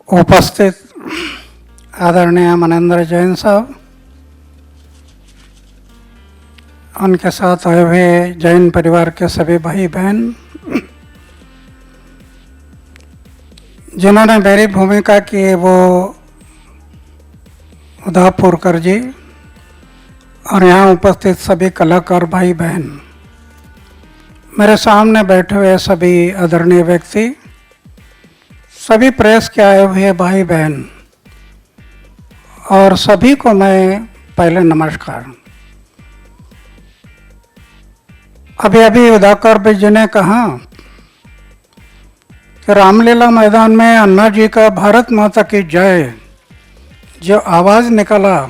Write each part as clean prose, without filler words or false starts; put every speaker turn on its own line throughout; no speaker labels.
उपस्थित आदरणीय मनेंद्र जैन साहब, उनके साथ आए हुए जैन परिवार के सभी भाई बहन, जिन्होंने मेरी भूमिका की वो उदापुरकर जी और यहाँ उपस्थित सभी कलाकार भाई बहन, मेरे सामने बैठे हुए सभी आदरणीय व्यक्ति, सभी प्रेस के आए हुए भाई बहन और सभी को मैं पहले नमस्कार। अभी अभी उदाकर जी ने कहा कि रामलीला मैदान में अन्ना जी का भारत माता की जय जो आवाज़ निकला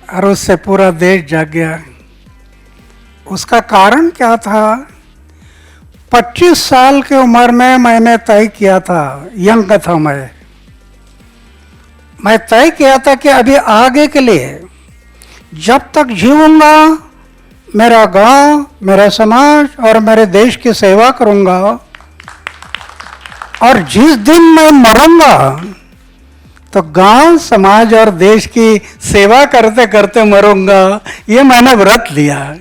और उससे पूरा देश जाग गया। उसका कारण क्या था? 25 साल की उम्र में मैंने तय किया था, यंग था मैं तय किया था कि अभी आगे के लिए जब तक जीऊंगा मेरा गांव, मेरा समाज और मेरे देश की सेवा करूंगा, और जिस दिन मैं मरूंगा तो गांव, समाज और देश की सेवा करते करते मरूंगा। ये मैंने व्रत लिया।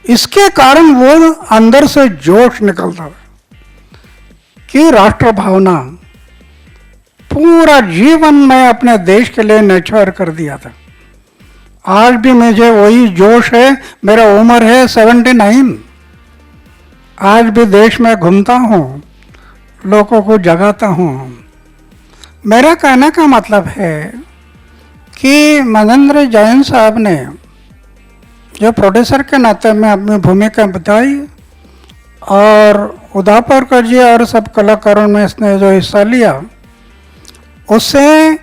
इसके कारण वो अंदर से जोश निकलता कि राष्ट्र भावना पूरा जीवन मैं अपने देश के लिए न्योछावर कर दिया था। आज भी मुझे वही जोश है। मेरा उम्र है 79। आज भी देश में घूमता हूँ, लोगों को जगाता हूँ। मेरा कहने का मतलब है कि मनेंद्र जैन साहब ने जो प्रोड्यूसर के नाते में अपनी भूमिका बताई और उदापुरकर जी और सब कलाकारों में इसने जो हिस्सा लिया, उससे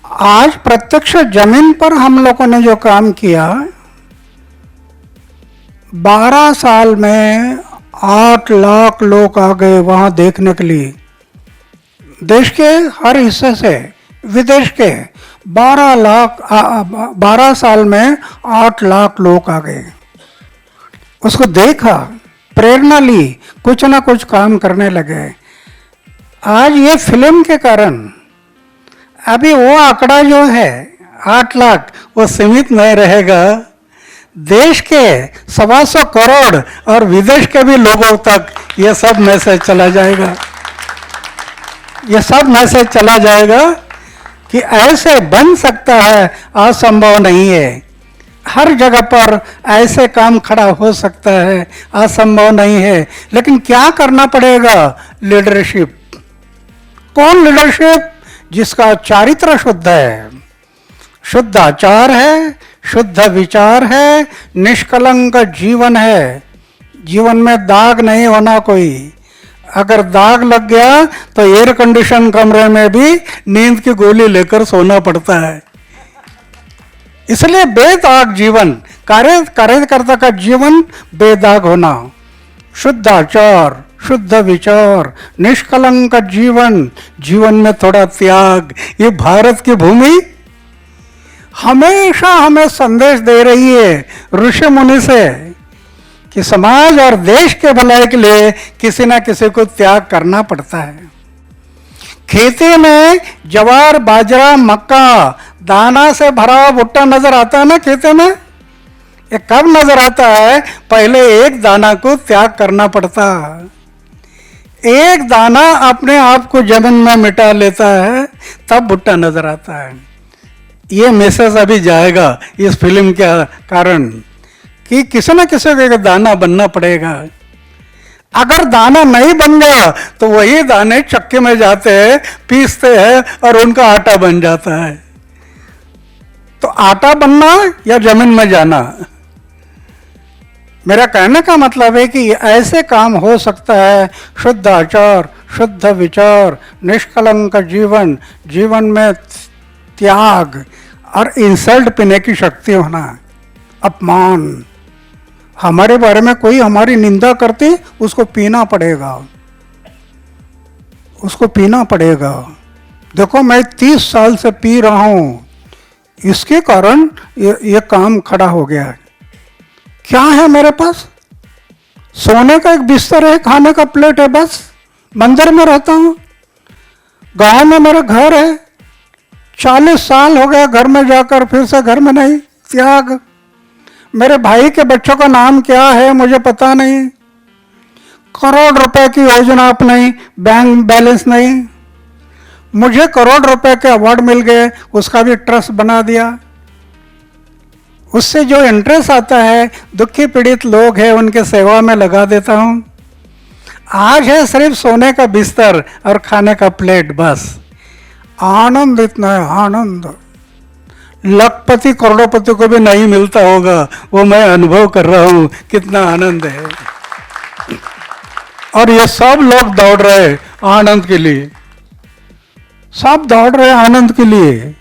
आज प्रत्यक्ष जमीन पर हम लोगों ने जो काम किया, 12 साल में 8 लाख लोग आ गए वहाँ देखने के लिए। देश के हर हिस्से से, विदेश के 12 साल में 8 लाख लोग आ गए। उसको देखा, प्रेरणा ली, कुछ ना कुछ काम करने लगे। आज ये फिल्म के कारण अभी वो आंकड़ा जो है 8 लाख वो सीमित नहीं रहेगा। देश के 125 करोड़ और विदेश के भी लोगों तक ये सब मैसेज चला जाएगा। ये सब मैसेज चला जाएगा कि ऐसे बन सकता है, असंभव नहीं है। हर जगह पर ऐसे काम खड़ा हो सकता है, असंभव नहीं है। लेकिन क्या करना पड़ेगा? लीडरशिप। कौन लीडरशिप? जिसका चारित्र शुद्ध है, शुद्ध आचार है, शुद्ध विचार है, निष्कलंक जीवन है। जीवन में दाग नहीं होना कोई। अगर दाग लग गया तो एयर कंडीशन कमरे में भी नींद की गोली लेकर सोना पड़ता है। इसलिए बेदाग जीवन, कार्यकर्ता का जीवन बेदाग होना, शुद्ध आचार, शुद्ध विचार, निष्कलंक जीवन, जीवन में थोड़ा त्याग। ये भारत की भूमि हमेशा हमें संदेश दे रही है ऋषि मुनि से कि समाज और देश के भलाई के लिए किसी ना किसी को त्याग करना पड़ता है। खेती में ज्वार, बाजरा, मक्का, दाना से भरा हुआ भुट्टा नजर आता है ना खेती में? ये कब नजर आता है? पहले एक दाना को त्याग करना पड़ता। एक दाना अपने आप को जमीन में मिटा लेता है, तब भुट्टा नजर आता है। ये मैसेज अभी जाएगा इस फिल्म के कारण कि किसी न किसी का दाना बनना पड़ेगा। अगर दाना नहीं बन गया तो वही दाने चक्के में जाते हैं, पीसते हैं और उनका आटा बन जाता है। तो आटा बनना या जमीन में जाना? मेरा कहने का मतलब है कि ऐसे काम हो सकता है। शुद्ध आचार, शुद्ध विचार, निष्कलंक जीवन, जीवन में त्याग और इंसल्ट पीने की शक्ति होना, अपमान। हमारे बारे में कोई हमारी निंदा करते, उसको पीना पड़ेगा, उसको पीना पड़ेगा। देखो मैं 30 साल से पी रहा हूं, इसके कारण ये काम खड़ा हो गया है। क्या है मेरे पास? सोने का एक बिस्तर है, खाने का प्लेट है, बस। मंदिर में रहता हूं, गांव में मेरा घर है, 40 साल हो गया घर में जाकर, फिर से घर में नहीं, त्याग। मेरे भाई के बच्चों का नाम क्या है मुझे पता नहीं, करोड़ रुपए की योजना अपनाई, बैंक बैलेंस नहीं। मुझे करोड़ रुपए के अवार्ड मिल गए, उसका भी ट्रस्ट बना दिया। उससे जो इंटरेस्ट आता है, दुखी पीड़ित लोग हैं उनके सेवा में लगा देता हूं। आज है सिर्फ सोने का बिस्तर और खाने का प्लेट, बस। आनंद इतना है, आनंद लखपति करोड़पति को भी नहीं मिलता होगा, वो मैं अनुभव कर रहा हूं, कितना आनंद है। और ये सब लोग दौड़ रहे हैं आनंद के लिए, सब दौड़ रहे हैं आनंद के लिए,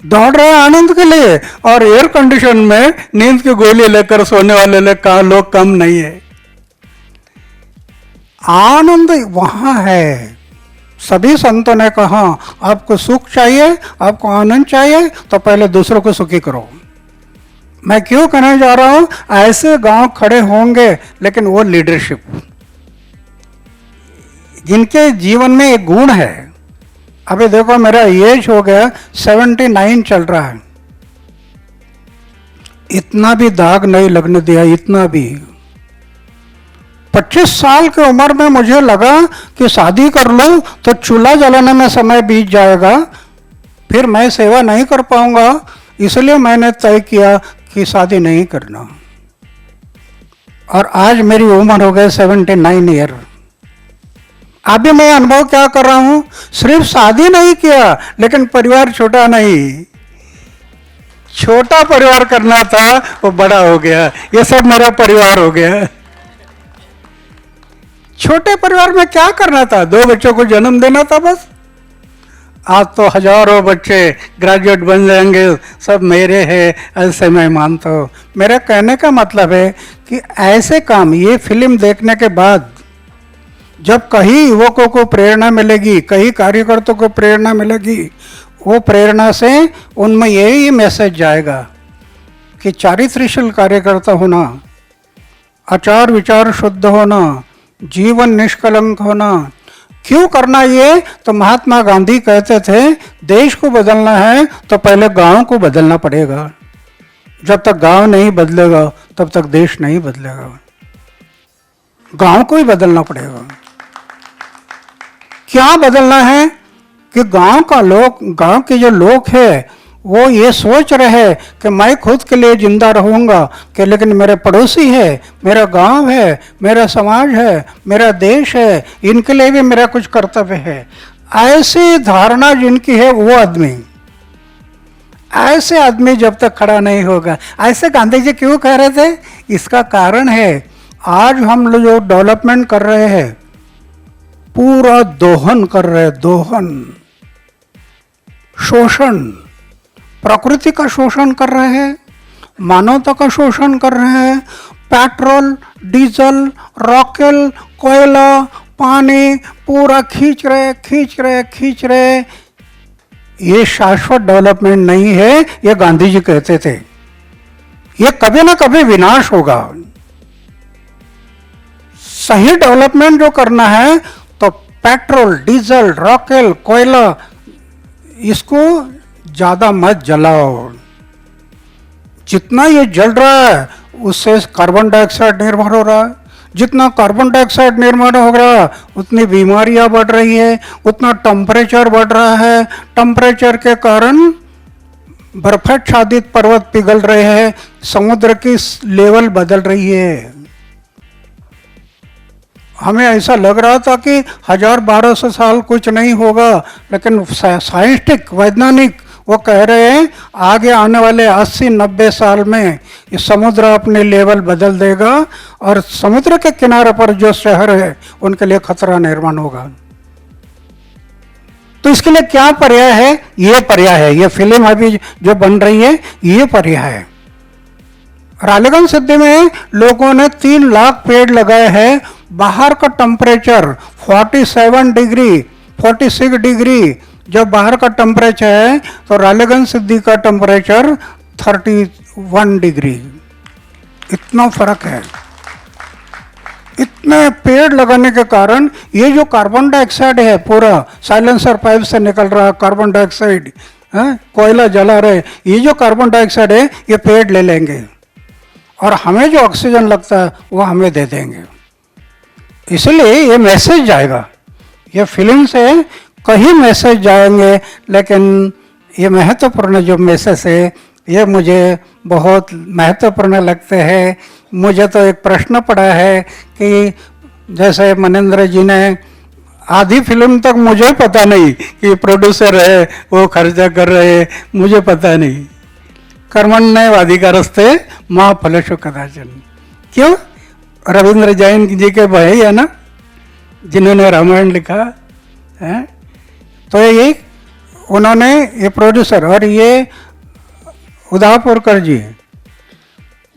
दौड़ रहे हैं आनंद के लिए। और एयर कंडीशन में नींद की गोली लेकर सोने वाले लोग कम नहीं है। आनंद वहां है। सभी संतों ने कहा आपको सुख चाहिए, आपको आनंद चाहिए, तो पहले दूसरों को सुखी करो। मैं क्यों कहने जा रहा हूं, ऐसे गांव खड़े होंगे, लेकिन वो लीडरशिप जिनके जीवन में एक गुण है। अभी देखो मेरा एज हो गया 79 चल रहा है, इतना भी दाग नहीं लगने दिया, इतना भी। 25 साल की उम्र में मुझे लगा कि शादी कर लूं तो चूल्हा जलाने में समय बीत जाएगा, फिर मैं सेवा नहीं कर पाऊंगा, इसलिए मैंने तय किया कि शादी नहीं करना। और आज मेरी उम्र हो गई 79 ईयर। अभी मैं अनुभव क्या कर रहा हूं, सिर्फ शादी नहीं किया, लेकिन परिवार छोटा नहीं, छोटा परिवार करना था, वो बड़ा हो गया। ये सब मेरा परिवार हो गया। छोटे परिवार में क्या करना था, 2 बच्चों को जन्म देना था बस। आज तो हजारों बच्चे ग्रेजुएट बन जाएंगे, सब मेरे हैं, ऐसे मैं मानता हूँ। मेरा कहने का मतलब है कि ऐसे काम, ये फिल्म देखने के बाद जब कहीं युवकों को प्रेरणा मिलेगी, कहीं कार्यकर्ताओं को प्रेरणा मिलेगी, वो प्रेरणा से उनमें यही मैसेज जाएगा कि चारित्र्यशील कार्यकर्ता होना, आचार विचार शुद्ध होना, जीवन निष्कलंक होना। क्यों करना ये, तो महात्मा गांधी कहते थे देश को बदलना है तो पहले गांव को बदलना पड़ेगा। जब तक गांव नहीं बदलेगा तब तक देश नहीं बदलेगा, गांव को ही बदलना पड़ेगा। क्या बदलना है कि गांव के जो लोग हैं वो ये सोच रहे हैं कि मैं खुद के लिए जिंदा रहूंगा, कि लेकिन मेरे पड़ोसी है, मेरा गांव है, मेरा समाज है, मेरा देश है, इनके लिए भी मेरा कुछ कर्तव्य है। ऐसी धारणा जिनकी है, वो आदमी, ऐसे आदमी जब तक खड़ा नहीं होगा। ऐसे गांधी जी क्यों कह रहे थे, इसका कारण है आज हम लोग जो डेवलपमेंट कर रहे हैं, पूरा दोहन कर रहे हैं, दोहन, शोषण, प्रकृति का शोषण कर रहे हैं, मानवता का शोषण कर रहे हैं। पेट्रोल, डीजल, रॉकेल, कोयला, पानी पूरा खींच रहे। ये शाश्वत डेवलपमेंट नहीं है, ये गांधी जी कहते थे। ये कभी ना कभी विनाश होगा। सही डेवलपमेंट जो करना है तो पेट्रोल, डीजल, रॉकेल, कोयला, इसको ज्यादा मत जलाओ। जितना ये जल रहा है उससे कार्बन डाइऑक्साइड निर्भर हो रहा है, जितना कार्बन डाइऑक्साइड निर्माण हो रहा है उतनी बीमारियां बढ़ रही है, उतना टेम्परेचर बढ़ रहा है। टेम्परेचर के कारण बर्फाच्छादित पर्वत पिघल रहे हैं, समुद्र की लेवल बदल रही है। हमें ऐसा लग रहा था कि 1000-1200 साल कुछ नहीं होगा, लेकिन साइंटिफिक वैज्ञानिक वो कह रहे हैं आगे आने वाले 80-90 साल में ये समुद्र अपने लेवल बदल देगा और समुद्र के किनारे पर जो शहर है उनके लिए खतरा निर्माण होगा। तो इसके लिए क्या पर्याय है, ये पर्याय है, ये फिल्म अभी जो बन रही है ये पर्याय है। रालेगंज सिद्धि में लोगों ने 3 लाख पेड़ लगाए हैं। बाहर का टेम्परेचर 47 डिग्री 46 डिग्री जब बाहर का टेम्परेचर है, तो रालेगंज सिद्धि का टेम्परेचर 31 डिग्री। इतना फर्क है, इतने पेड़ लगाने के कारण ये जो कार्बन डाइऑक्साइड है पूरा साइलेंसर पाइप से निकल रहा कार्बन डाइऑक्साइड, कोयला जला रहे, ये जो कार्बन डाइऑक्साइड है ये पेड़ ले लेंगे और हमें जो ऑक्सीजन लगता है वो हमें दे देंगे। इसलिए ये मैसेज जाएगा, ये फिल्म से कई मैसेज जाएंगे, लेकिन ये महत्वपूर्ण जो मैसेज है ये मुझे बहुत महत्वपूर्ण लगते हैं। मुझे तो एक प्रश्न पड़ा है कि जैसे मनेंद्र जी ने आधी फिल्म तक मुझे पता नहीं कि प्रोड्यूसर है वो खर्चा कर रहे हैं, मुझे पता नहीं। कर्मण्येवाधिकारस्ते मा फलेषु कदाचन, क्यों? रविंद्र जैन जी के भाई है ना जिन्होंने रामायण लिखा है, तो ये उन्होंने ये प्रोड्यूसर और ये उदापुरकर जी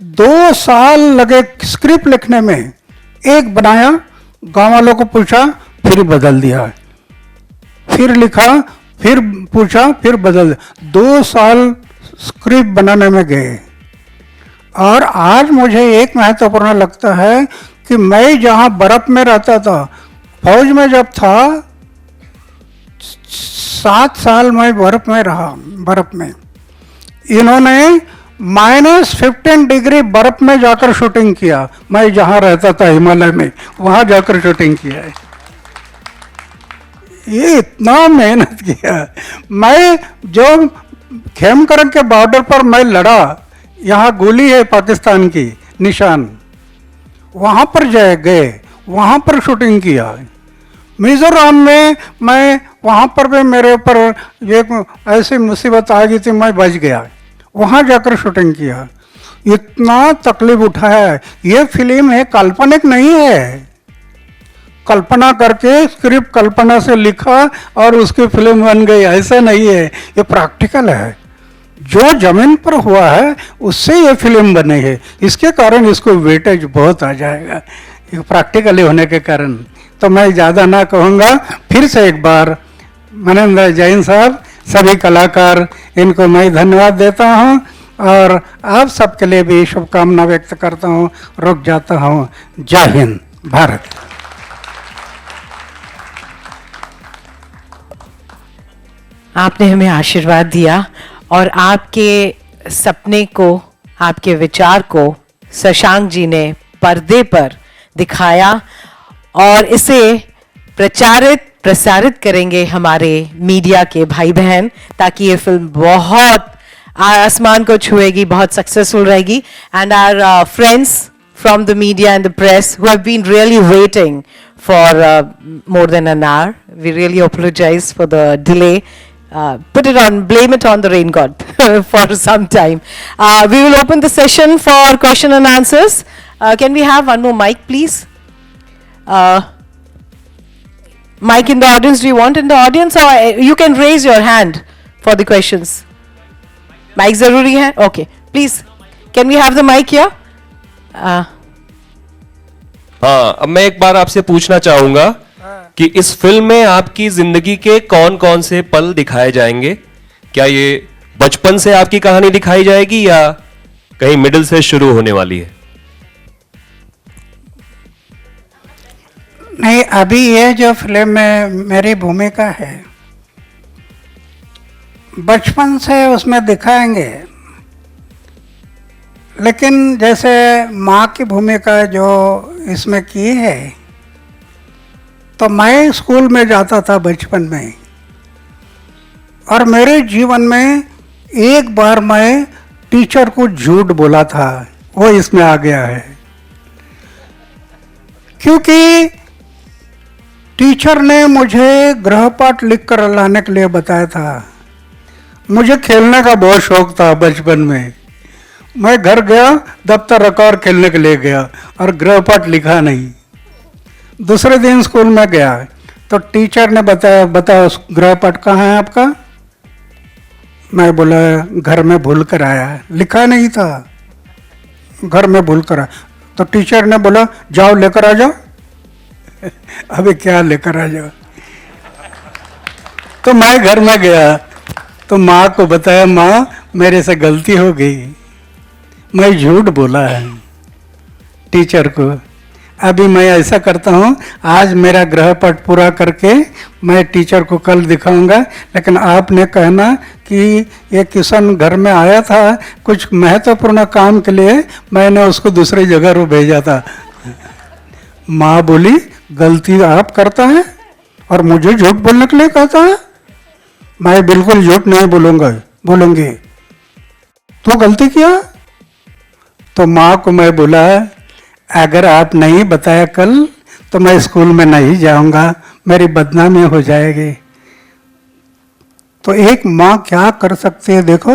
2 साल लगे स्क्रिप्ट लिखने में, एक बनाया, गांव वालों को पूछा, फिर बदल दिया, फिर लिखा, फिर पूछा, फिर बदल दिया। 2 साल स्क्रिप्ट बनाने में गए। और आज मुझे एक महत्वपूर्ण लगता है कि मैं जहां बर्फ में रहता था, फौज में जब था 7 साल मैं बर्फ में रहा, बर्फ में इन्होंने -15 डिग्री बर्फ में जाकर शूटिंग किया। मैं जहां रहता था हिमालय में, वहां जाकर शूटिंग किया है। ये इतना मेहनत किया। मैं जो खेमकरन के बॉर्डर पर मैं लड़ा, यहाँ गोली है पाकिस्तान की निशान, वहाँ पर गए, वहाँ पर शूटिंग किया। मिजोरम में मैं वहाँ पर भी मेरे ऊपर एक ऐसी मुसीबत आ गई थी, मैं बच गया, वहाँ जाकर शूटिंग किया। इतना तकलीफ उठाया है। ये फिल्म है, काल्पनिक नहीं है। कल्पना करके स्क्रिप्ट कल्पना से लिखा और उसकी फिल्म बन गई, ऐसा नहीं है। ये प्रैक्टिकल है, जो जमीन पर हुआ है उससे ये फिल्म बनी है। इसके कारण इसको वेटेज बहुत आ जाएगा, ये प्रैक्टिकली होने के कारण। तो मैं ज़्यादा ना कहूँगा। फिर से एक बार मनेंद्र जैन साहब, सभी कलाकार, इनको मैं धन्यवाद देता हूँ और आप सबके लिए भी शुभकामना व्यक्त करता हूँ। रुक जाता हूँ। जय हिंद, भारत।
आपने हमें आशीर्वाद दिया और आपके सपने को, आपके विचार को शशांक जी ने पर्दे पर दिखाया और इसे प्रसारित करेंगे हमारे मीडिया के भाई बहन, ताकि ये फिल्म बहुत आसमान को छुएगी, बहुत सक्सेसफुल रहेगी। And our friends from the media and the press who have been really waiting for more than an hour. We really apologize for the delay. Blame it on the rain god for some time. We will open the session for question and answers. Can we have one more mic, please? Mic in the audience, do you want in the audience, or you can raise your hand for the questions? Mic zaruri hai? Okay, please. Can we have the mic here?
हाँ, अब मैं एक बार आपसे पूछना चाहूंगा कि इस film में आपकी जिंदगी के कौन कौन से पल दिखाए जाएंगे? क्या ये बचपन से आपकी कहानी दिखाई जाएगी या कहीं मिडिल से शुरू होने वाली है?
नहीं, अभी ये जो फिल्म में मेरी भूमिका है, बचपन से उसमें दिखाएंगे, लेकिन जैसे माँ की भूमिका जो इसमें की है, तो मैं स्कूल में जाता था बचपन में, और मेरे जीवन में एक बार मैं टीचर को झूठ बोला था, वो इसमें आ गया है। क्योंकि टीचर ने मुझे गृहपाठ लिखकर लाने के लिए बताया था। मुझे खेलने का बहुत शौक था बचपन में। मैं घर गया, दफ्तर रखा और खेलने के लिए गया, और गृहपाठ लिखा नहीं। दूसरे दिन स्कूल में गया तो टीचर ने बताया गृहपाठ कहाँ है आपका? मैं बोला घर में भूल कर आया, लिखा नहीं था, घर में भूल कर आया। तो टीचर ने बोला जाओ लेकर आ जाओ। अभी क्या लेकर आ जाओ? तो मैं घर में गया तो माँ को बताया, माँ मेरे से गलती हो गई, मैं झूठ बोला है टीचर को। अभी मैं ऐसा करता हूँ, आज मेरा गृहपाठ पूरा करके मैं टीचर को कल दिखाऊंगा, लेकिन आपने कहना कि ये किशन घर में आया था कुछ महत्वपूर्ण काम के लिए, मैंने उसको दूसरी जगह रो भेजा था। माँ बोली गलती आप करता है और मुझे झूठ बोलने के लिए कहता है। मैं बिल्कुल झूठ नहीं बोलूंगी। तो गलती किया? तो माँ को मैं बोला अगर आप नहीं बताया कल तो मैं स्कूल में नहीं जाऊंगा, मेरी बदनामी हो जाएगी। तो एक माँ क्या कर सकती है देखो।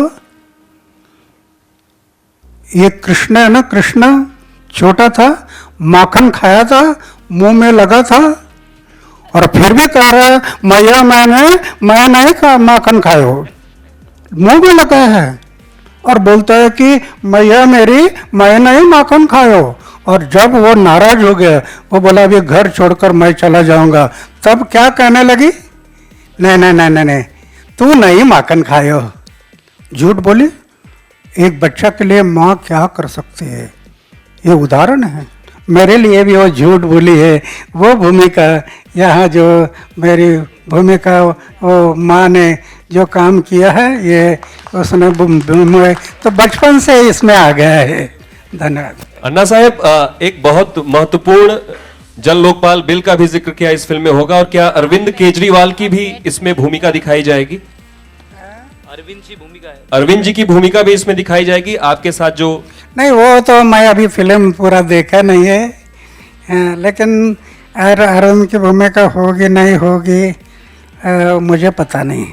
ये कृष्ण है ना, कृष्ण छोटा था, माखन खाया था, मुंह में लगा था और फिर भी कह रहा है मैया मैं नहीं खा माखन खायो, मुंह में लगा है और बोलता है कि मैया मेरी मैं नहीं माखन खायो। और जब वो नाराज हो गया, वो बोला अभी घर छोड़कर मैं चला जाऊंगा, तब क्या कहने लगी, नहीं तू नहीं माखन खायो। झूठ बोली। एक बच्चा के लिए माँ क्या कर सकती है, ये उदाहरण है। मेरे लिए भी वो झूठ बोली है, वो भूमिका यहाँ जो मेरी भूमिका वो माँ ने जो काम किया है ये उसने तो बचपन से इसमें आ गया है। धन्यवाद।
अन्ना साहब, एक बहुत महत्वपूर्ण जल लोकपाल बिल का भी जिक्र किया इस फिल्म में होगा, और क्या अरविंद केजरीवाल की भी इसमें भूमिका दिखाई जाएगी?
अरविंद जी भूमिका है,
अरविंद जी की भूमिका भी इसमें दिखाई जाएगी आपके साथ जो?
नहीं, वो तो मैं अभी फिल्म पूरा देखा नहीं है, लेकिन अरविंद की भूमिका होगी नहीं होगी मुझे पता नहीं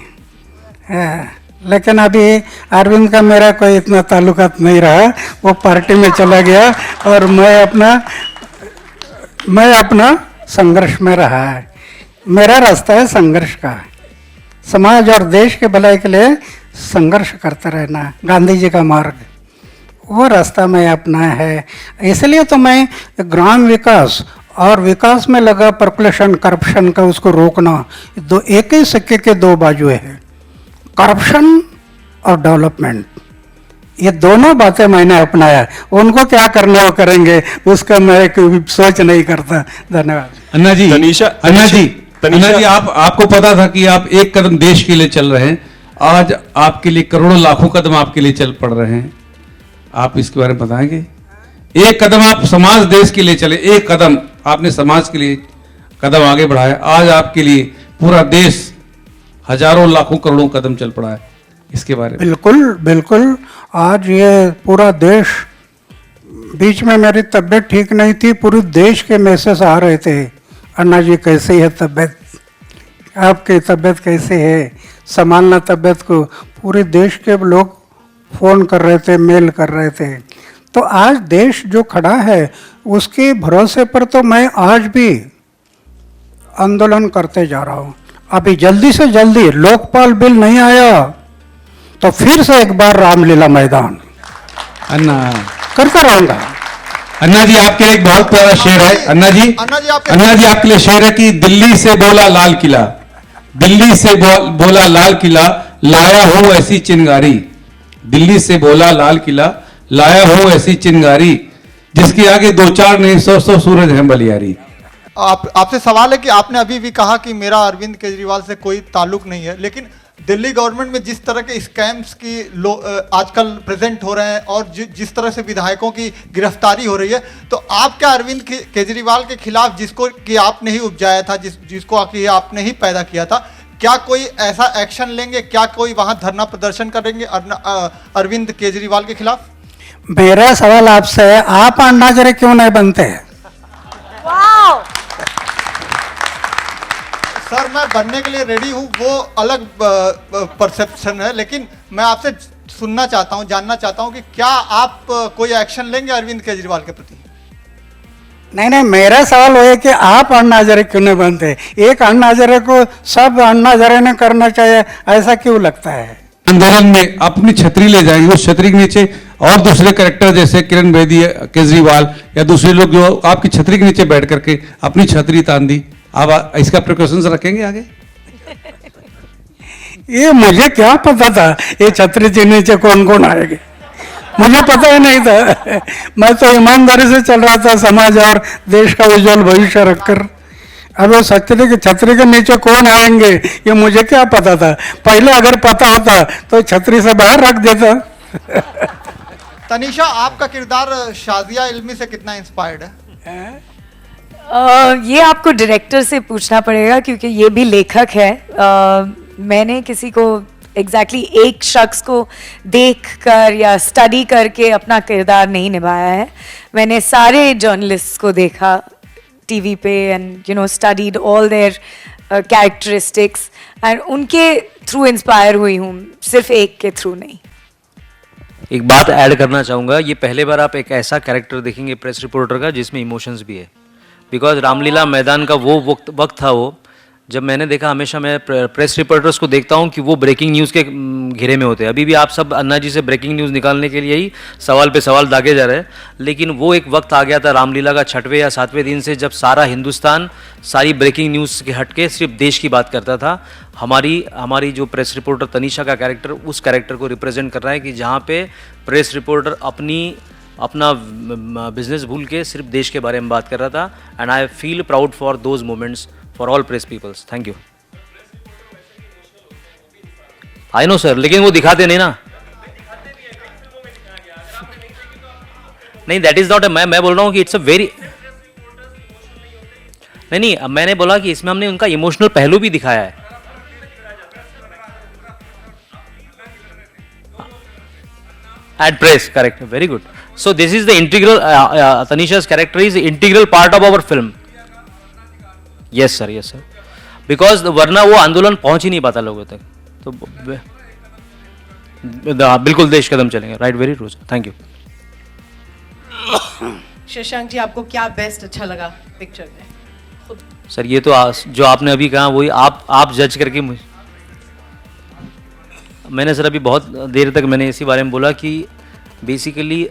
है। लेकिन अभी अरविंद का मेरा कोई इतना ताल्लुकात नहीं रहा, वो पार्टी में चला गया और मैं अपना संघर्ष में रहा है। मेरा रास्ता है संघर्ष का, समाज और देश के भलाई के लिए संघर्ष करता रहना, गांधी जी का मार्ग, वो रास्ता मैं अपनाया है। इसलिए तो मैं ग्राम विकास और विकास में लगा पर्कुलेशन करप्शन का उसको रोकना, दो एक ही सिक्के के दो बाजुएं हैं, करप्शन और डेवलपमेंट, ये दोनों बातें मैंने अपनाया। उनको क्या करना वो करेंगे, उसका मैं कोई सोच नहीं करता। धन्यवाद।
अन्ना जी, अन्ना जी, आपको पता था कि आप एक कदम देश के लिए चल रहे हैं, आज आपके लिए करोड़ों लाखों कदम आपके लिए चल पड़ रहे हैं, आप इसके बारे में बताएंगे? एक कदम आप समाज देश के लिए चले, एक कदम आपने समाज के लिए कदम आगे बढ़ाया, आज आपके लिए पूरा देश हजारों लाखों करोड़ों कदम चल पड़ा है, इसके बारे में?
बिल्कुल। आज ये पूरा देश, बीच में मेरी तबीयत ठीक नहीं थी, पूरे देश के मैसेज आ रहे थे, अन्ना जी कैसी है तबीयत, आपकी तबीयत कैसी है, संभालना तबीयत को। पूरे देश के लोग फ़ोन कर रहे थे, मेल कर रहे थे। तो आज देश जो खड़ा है उसके भरोसे पर तो मैं आज भी आंदोलन करते जा रहा हूँ। अभी जल्दी से जल्दी लोकपाल बिल नहीं आया तो फिर से एक बार रामलीला मैदान
अन्ना
करता रहूंगा।
अन्ना जी, आपके लिए एक बहुत प्यारा शेर है। अन्ना जी आपके लिए शेर है कि दिल्ली से बोला लाल किला, दिल्ली से बोला लाल किला, लाया हूं ऐसी चिंगारी, दिल्ली से बोला लाल किला, लाया हूं ऐसी चिंगारी, जिसके आगे दो चार नहीं 100 सूरज हैं बलियारी।
आपसे सवाल है कि आपने अभी भी कहा कि मेरा अरविंद केजरीवाल से कोई ताल्लुक नहीं है, लेकिन दिल्ली गवर्नमेंट में जिस तरह के स्कैम्स की आजकल प्रेजेंट हो रहे हैं और जिस तरह से विधायकों की गिरफ्तारी हो रही है, तो आप क्या अरविंद केजरीवाल के खिलाफ, जिसको कि आपने ही उपजाया था, जिसको कि आपने ही पैदा किया था, क्या कोई ऐसा एक्शन लेंगे? क्या कोई वहां धरना प्रदर्शन करेंगे अरविंद केजरीवाल के खिलाफ?
मेरा सवाल आपसे है, आप अन्ना जरे क्यों नहीं बनते?
सर, मैं बनने के लिए रेडी हूँ, वो अलग परसेप्शन है, लेकिन मैं आपसे सुनना चाहता हूँ, जानना चाहता हूँ कि क्या आप कोई एक्शन लेंगे अरविंद केजरीवाल के प्रति?
नहीं, मेरा सवाल वो है कि आप अन्ना हजारे क्यों नहीं बनते? एक अन्ना हजारे को सब अन्ना हजारे ने करना चाहिए, ऐसा क्यों लगता है?
आंदोलन में अपनी छतरी ले जाएंगे, उस छतरी के नीचे और दूसरे कैरेक्टर जैसे किरण बेदी, केजरीवाल या दूसरे लोग जो आपकी छतरी के नीचे बैठ करके अपनी छतरी तान दी, आप इसका प्रिकॉशंस रखेंगे आगे?
ये मुझे क्या पता था ये छतरी के नीचे कौन कौन आएंगे? मुझे पता ही नहीं था। मैं तो ईमानदारी से चल रहा था, समाज और देश का उज्जवल भविष्य रखकर। अब वो छतरी के नीचे कौन आएंगे ये मुझे क्या पता था। पहले अगर पता होता तो छतरी से बाहर रख देता।
तनीषा, आपका किरदार शाजिया इल्मी से कितना इंस्पायर्ड है?
ये आपको डायरेक्टर से पूछना पड़ेगा क्योंकि ये भी लेखक है। मैंने किसी को एग्जैक्टली एक शख्स को देखकर या स्टडी करके अपना किरदार नहीं निभाया है। मैंने सारे जर्नलिस्ट्स को देखा टीवी पे and studied all there characteristics and उनके थ्रू इंस्पायर हुई हूँ, सिर्फ एक के थ्रू नहीं।
एक बात ऐड करना चाहूँगा, ये पहले बार आप एक ऐसा कैरेक्टर देखेंगे प्रेस रिपोर्टर का जिसमें इमोशंस भी है। बिकॉज रामलीला मैदान का वो वक्त था वो जब मैंने देखा, हमेशा मैं प्रेस रिपोर्टर्स को देखता हूँ कि वो ब्रेकिंग न्यूज़ के घेरे में होते हैं। अभी भी आप सब अन्ना जी से ब्रेकिंग न्यूज़ निकालने के लिए ही सवाल पे सवाल दागे जा रहे हैं, लेकिन वो एक वक्त आ गया था रामलीला का 6वें या 7वें दिन से जब सारा हिंदुस्तान सारी ब्रेकिंग न्यूज़ के हटके सिर्फ देश की बात करता था। हमारी जो प्रेस रिपोर्टर तनीषा का कैरेक्टर उस कैरेक्टर को रिप्रेजेंट कर रहा है कि जहाँ पे प्रेस रिपोर्टर अपना बिजनेस भूल के सिर्फ देश के बारे में बात कर रहा था। And I feel proud for those moments for all press peoples. Thank you. I know sir, लेकिन वो दिखाते नहीं ना। नहीं, दैट इज नॉट मैं बोल रहा हूँ कि इट्स अ वेरी नहीं, मैंने बोला कि इसमें हमने उनका इमोशनल पहलू भी दिखाया है। At press, correct, very good. So this is the integral, Tanisha's character is integral part of our film. Yes sir, yes sir. Because वरना वो आंदोलन पहुंच ही नहीं पाता लोगों तक। तो बिल्कुल देश कदम चलेंगे। Right, very true sir, thank you.
Shashank ji, आपको क्या बेस्ट अच्छा लगा पिक्चर में?
सर ये तो जो आपने अभी कहा वही आप जज करके मुझे, मैंने सर अभी बहुत देर तक मैंने इसी बारे में बोला कि बेसिकली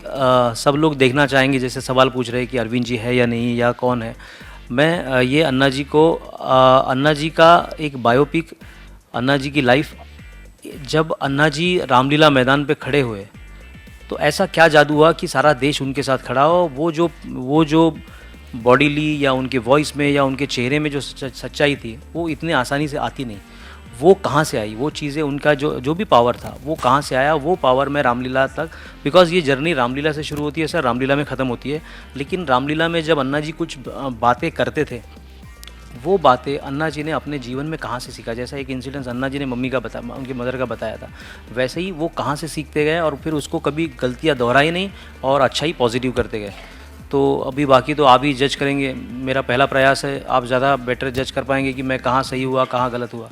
सब लोग देखना चाहेंगे, जैसे सवाल पूछ रहे हैं कि अरविंद जी है या नहीं या कौन है। मैं ये अन्ना जी का एक बायोपिक, अन्ना जी की लाइफ, जब अन्ना जी रामलीला मैदान पे खड़े हुए तो ऐसा क्या जादू हुआ कि सारा देश उनके साथ खड़ा हो। वो जो बॉडीली या उनके वॉइस में या उनके चेहरे में जो सच्चाई थी वो इतने आसानी से आती नहीं। वो कहाँ से आई, वो चीज़ें, उनका जो भी पावर था वो कहाँ से आया, वो पावर में रामलीला तक, बिकॉज ये जर्नी रामलीला से शुरू होती है सर, रामलीला में ख़त्म होती है। लेकिन रामलीला में जब अन्ना जी कुछ बातें करते थे, वो बातें अन्ना जी ने अपने जीवन में कहाँ से सीखा। जैसा एक इंसिडेंस अन्ना जी ने मम्मी का बताया, उनकी मदर का बताया था, वैसे ही वो कहाँ से सीखते गए और फिर उसको कभी गलतियाँ दोहराई नहीं और अच्छा ही पॉजिटिव करते गए। तो अभी बाकी तो आप ही जज करेंगे। मेरा पहला प्रयास है, आप ज़्यादा बेटर जज कर पाएंगे कि मैं कहाँ सही हुआ कहाँ गलत हुआ।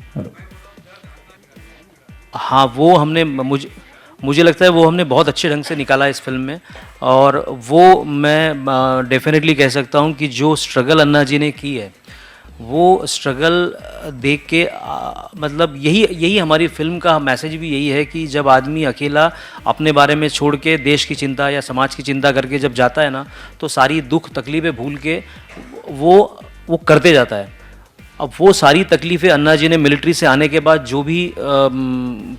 हाँ, वो हमने मुझे लगता है वो हमने बहुत अच्छे ढंग से निकाला इस फिल्म में। और वो मैं डेफिनेटली कह सकता हूँ कि जो स्ट्रगल अन्ना जी ने की है, वो स्ट्रगल देख के मतलब यही हमारी फिल्म का मैसेज भी यही है कि जब आदमी अकेला अपने बारे में छोड़ के देश की चिंता या समाज की चिंता करके जब जाता है ना, तो सारी दुख तकलीफ़ें भूल के वो करते जाता है। अब वो सारी तकलीफ़ें अन्ना जी ने मिलिट्री से आने के बाद जो भी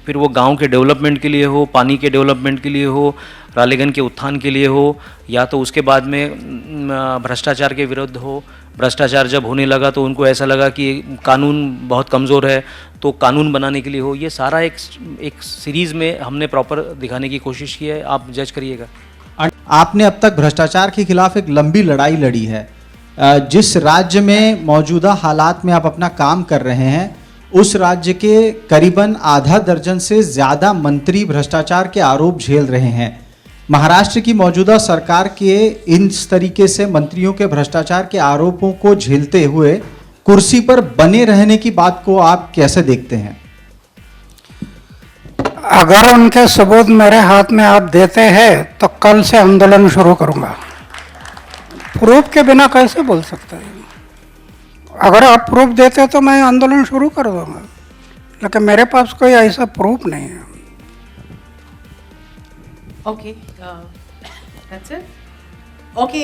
फिर वो गांव के डेवलपमेंट के लिए हो, पानी के डेवलपमेंट के लिए हो, रालेगन के उत्थान के लिए हो, या तो उसके बाद में भ्रष्टाचार के विरुद्ध हो। भ्रष्टाचार जब होने लगा तो उनको ऐसा लगा कि कानून बहुत कमज़ोर है, तो कानून बनाने के लिए हो। ये सारा एक सीरीज़ में हमने प्रॉपर दिखाने की कोशिश की है। आप जज करिएगा।
आपने अब तक भ्रष्टाचार के खिलाफ एक लंबी लड़ाई लड़ी है। जिस राज्य में मौजूदा हालात में आप अपना काम कर रहे हैं, उस राज्य के करीबन आधा दर्जन से ज़्यादा मंत्री भ्रष्टाचार के आरोप झेल रहे हैं। महाराष्ट्र की मौजूदा सरकार के इस तरीके से मंत्रियों के भ्रष्टाचार के आरोपों को झेलते हुए कुर्सी पर बने रहने की बात को आप कैसे देखते हैं?
अगर उनके सबूत मेरे हाथ में आप देते हैं तो कल से आंदोलन शुरू करूंगा। प्रूफ के बिना कैसे बोल सकते हैं? अगर आप प्रूफ देते तो मैं आंदोलन शुरू कर दूंगा, लेकिन मेरे पास कोई ऐसा प्रूफ नहीं है।
Okay, that's it. ओके,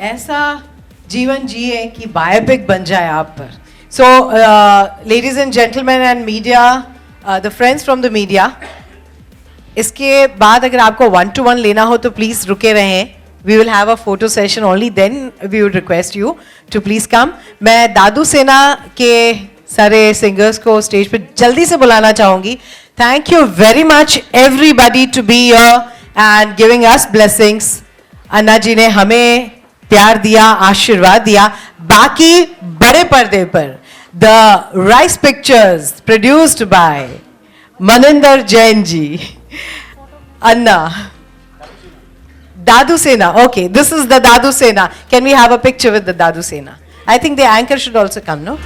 ऐसा जीवन जिए कि बायोपिक बन जाए आप पर। So ladies and gentleman and media, the friends from the media, इसके बाद अगर आपको 1-to-1 लेना हो तो प्लीज रुके रहें. We will have a photo session only then we would request you to please come. मैं दादू सेना के सारे सिंगर्स को स्टेज पे जल्दी से बुलाना चाहूंगी. Thank you very much everybody to be here and giving us blessings. अन्ना जी ने हमें प्यार दिया, आशीर्वाद दिया. बाकी बड़े पर्दे पर The Rice Pictures produced by Maninder Jain ji. Anna. Dadu Sena. Okay, this is the Dadu Sena. Can we have a picture with the Dadu Sena? I think the anchor should also come, no?